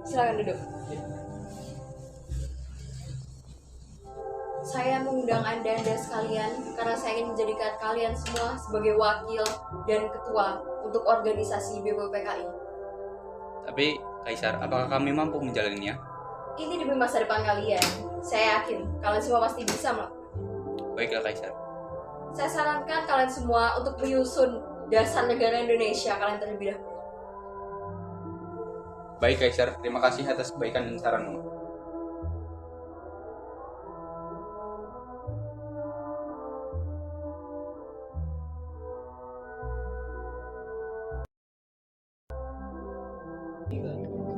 Silakan duduk. Saya mengundang Anda sekalian karena saya ingin menjadikan kalian semua sebagai wakil dan ketua untuk organisasi BPUPKI. Tapi, Kaisar, apakah kami mampu menjalaninya? Ini demi masa depan kalian. Saya yakin kalian semua pasti bisa melakukan. Baiklah, Kaisar. Saya sarankan kalian semua untuk menyusun dasar negara Indonesia kalian terlebih dahulu. Baik, Kaisar. Terima kasih atas kebaikan dan saranmu.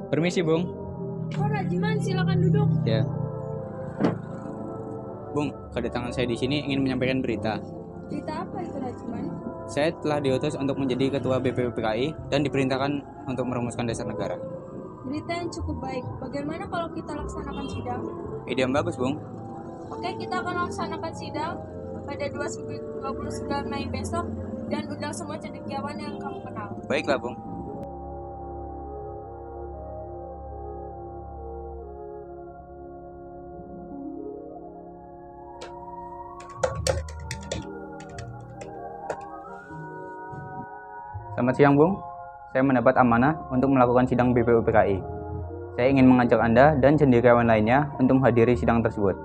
Permisi, Bung. Oh, Rajiman, silakan duduk. Ya. Bung, kedatangan saya di sini ingin menyampaikan berita. Berita apa itu, Rajiman? Saya telah diutus untuk menjadi ketua BPUPKI dan diperintahkan untuk merumuskan dasar negara. Berita yang cukup baik. Bagaimana kalau kita laksanakan sidang? Ide yang bagus, Bung. Oke, kita akan laksanakan sidang pada 29 Mei besok dan undang semua cendekiawan yang kamu kenal. Baiklah, Bung. Selamat siang, Bung. Saya mendapat amanah untuk melakukan sidang BPUPKI. Saya ingin mengajak Anda dan cendekiawan lainnya untuk menghadiri sidang tersebut.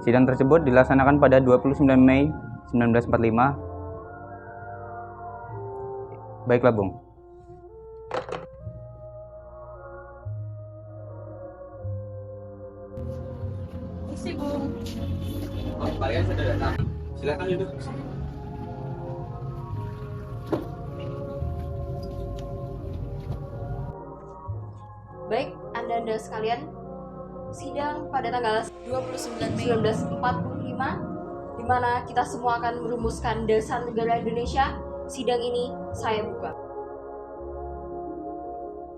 Sidang tersebut dilaksanakan pada 29 Mei 1945. Baiklah, Bung. Isi, Bung. Oh, kalian sudah datang. Silakan duduk. Baik, Anda sekalian, sidang pada tanggal 29 Mei 1945 di mana kita semua akan merumuskan dasar negara Indonesia. Sidang ini saya buka.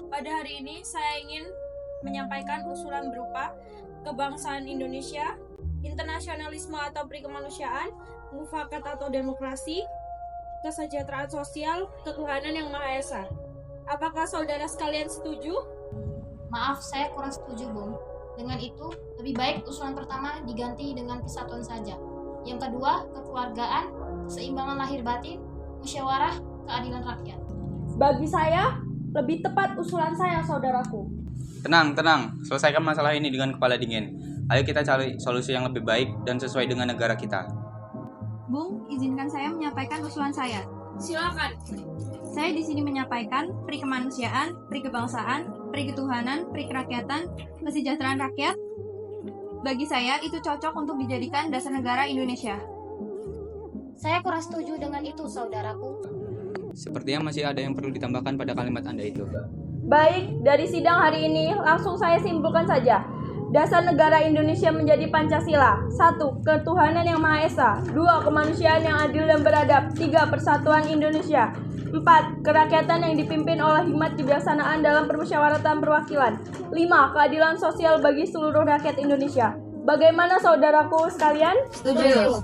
Pada hari ini saya ingin menyampaikan usulan berupa kebangsaan Indonesia, internasionalisme atau perikemanusiaan, mufakat atau demokrasi, kesejahteraan sosial, ketuhanan yang Maha Esa. Apakah saudara sekalian setuju? Maaf, saya kurang setuju, Bung. Dengan itu, lebih baik usulan pertama diganti dengan kesatuan saja. Yang kedua, kekeluargaan, keseimbangan lahir batin, musyawarah, keadilan rakyat. Bagi saya, lebih tepat usulan saya, saudaraku. Tenang. Selesaikan masalah ini dengan kepala dingin. Ayo kita cari solusi yang lebih baik dan sesuai dengan negara kita. Bung, izinkan saya menyampaikan usulan saya. Silakan. Saya di sini menyampaikan peri kemanusiaan, peri kebangsaan, peri ketuhanan, peri kerakyatan, kesejahteraan rakyat. Bagi saya itu cocok untuk dijadikan dasar negara Indonesia. Saya kurang setuju dengan itu, saudaraku. Sepertinya masih ada yang perlu ditambahkan pada kalimat Anda itu. Baik, dari sidang hari ini langsung saya simpulkan saja. Dasar negara Indonesia menjadi Pancasila. 1. Ketuhanan yang Maha Esa. 2. Kemanusiaan yang adil dan beradab. 3. Persatuan Indonesia. 4. Kerakyatan yang dipimpin oleh hikmat kebijaksanaan dalam permusyawaratan perwakilan. 5. Keadilan sosial bagi seluruh rakyat Indonesia. Bagaimana saudaraku sekalian? Setuju.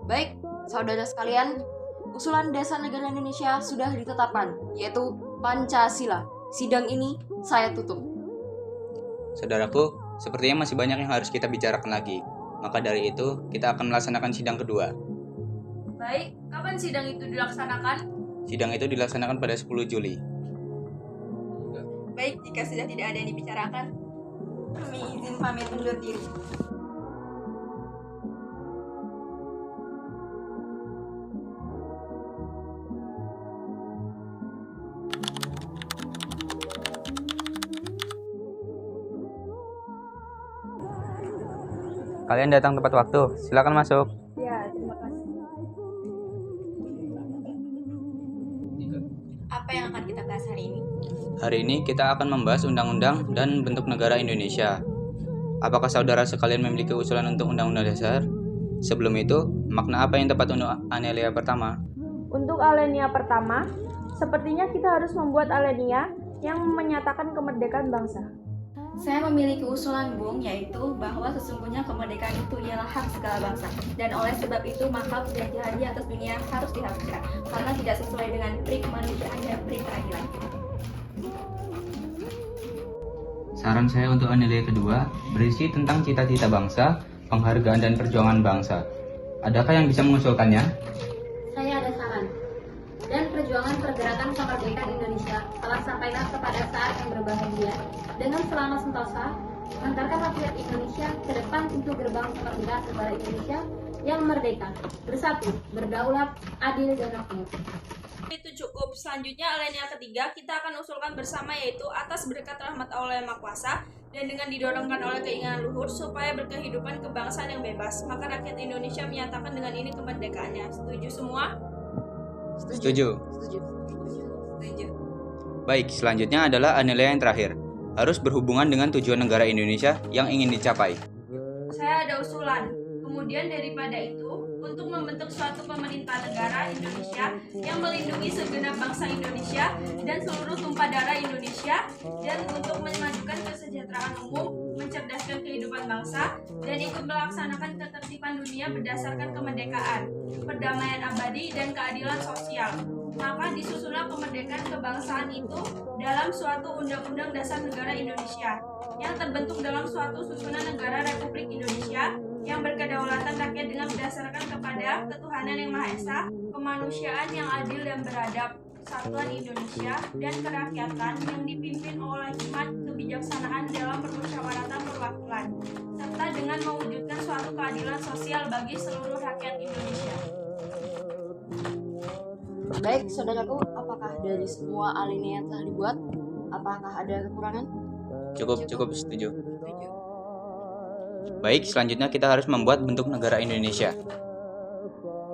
Baik, saudara sekalian, usulan dasar negara Indonesia sudah ditetapkan, yaitu Pancasila. Sidang ini saya tutup. Saudaraku, sepertinya masih banyak yang harus kita bicarakan lagi. Maka dari itu, kita akan melaksanakan sidang kedua. Baik, kapan sidang itu dilaksanakan? Sidang itu dilaksanakan pada 10 Juli. Baik, jika sudah tidak ada yang dibicarakan, kami izin pamit undur diri. Kalian datang tepat waktu. Silakan masuk. Ya, terima kasih. Apa yang akan kita bahas hari ini? Hari ini kita akan membahas undang-undang dan bentuk negara Indonesia. Apakah saudara sekalian memiliki usulan untuk undang-undang dasar? Sebelum itu, makna apa yang tepat untuk alinea pertama? Untuk alinea pertama, sepertinya kita harus membuat alinea yang menyatakan kemerdekaan bangsa. Saya memiliki usulan, Bung, yaitu bahwa sesungguhnya kemerdekaan itu ialah hak segala bangsa, dan oleh sebab itu maka perjanjian atas dunia harus dihapuskan karena tidak sesuai dengan peri kemanusiaan dan peri keadilan. Saran saya untuk anelia kedua berisi tentang cita-cita bangsa, penghargaan dan perjuangan bangsa. Adakah yang bisa mengusulkannya? Saya ada saran. Dan perjuangan pergerakan kemerdekaan Indonesia telah sampailah kepada saat yang berbahagia dengan selama sentosa mengantarkan rakyat Indonesia ke depan untuk gerbang kemerdekaan negara Indonesia yang merdeka, bersatu, berdaulat, adil dan makmur. Itu cukup. Selanjutnya alinea ketiga kita akan usulkan bersama, yaitu atas berkat rahmat Allah yang Maha Kuasa dan dengan didorongkan oleh keinginan luhur supaya berkehidupan kebangsaan yang bebas, maka rakyat Indonesia menyatakan dengan ini kemerdekaannya. Setuju semua? Setuju. Setuju. Baik, selanjutnya adalah anelia yang terakhir. Harus berhubungan dengan tujuan negara Indonesia yang ingin dicapai. Saya ada usulan. Kemudian daripada itu, untuk membentuk suatu pemerintah negara Indonesia yang melindungi segenap bangsa Indonesia dan seluruh tumpah darah Indonesia, dan untuk memajukan kesejahteraan umum, mencerdaskan kehidupan bangsa, dan ikut melaksanakan ketertiban dunia berdasarkan kemerdekaan, perdamaian abadi, dan keadilan sosial. Maka disusunlah kemerdekaan kebangsaan itu dalam suatu Undang-Undang Dasar Negara Indonesia yang terbentuk dalam suatu susunan negara Republik Indonesia yang berkedaulatan rakyat dengan berdasarkan kepada ketuhanan yang Maha Esa, kemanusiaan yang adil dan beradab, kesatuan Indonesia, dan kerakyatan yang dipimpin oleh hikmat kebijaksanaan dalam permusyawaratan perwakilan, serta dengan mewujudkan suatu keadilan sosial bagi seluruh rakyat Indonesia. Baik, saudaraku, apakah dari semua alinea yang telah dibuat, apakah ada kekurangan? Cukup setuju. Setuju. Baik, selanjutnya kita harus membuat bentuk negara Indonesia.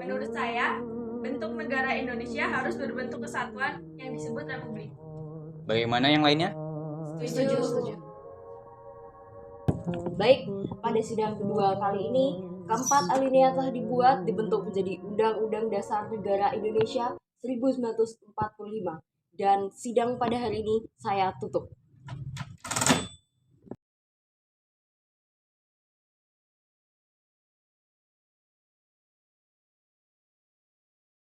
Menurut saya, bentuk negara Indonesia harus berbentuk kesatuan yang disebut republik. Bagaimana yang lainnya? Setuju. Baik, pada sidang kedua kali ini, keempat alinea telah dibuat dibentuk menjadi Undang-Undang Dasar Negara Indonesia 1945. Dan sidang pada hari ini saya tutup.